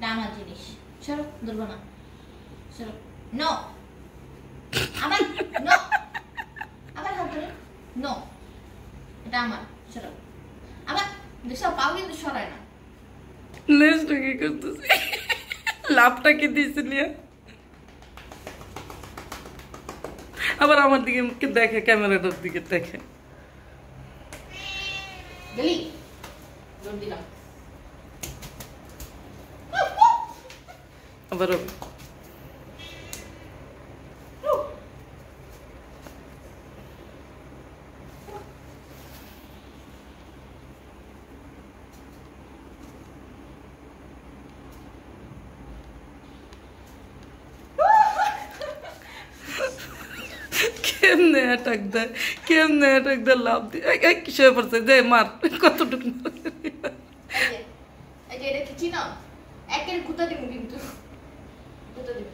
এটা আমার জিনিস। সরো, ধরবো না। সরো। নো। আবার নো। আবার হাত ধরে। নো। এটা আমার। সরো। আবার দেখো পাও কিন্তু সরায় না। লেজটা কি করতেছে? লাভটা কি দিয়েছিলি? আবার আমার দিকে দেখে, ক্যামেরাটার দিকে দেখে। গেলি জোর দিলাম। আবার কেমনে অ্যাটাক দেয়, কেমনে অ্যাটাক দেয়, লাভ দিয়ে কিসে পড়ছে যে মার কতটুকু। এই যে এটা কি চিনো? একের গুতা দিব কিন্তু গুতা দিব।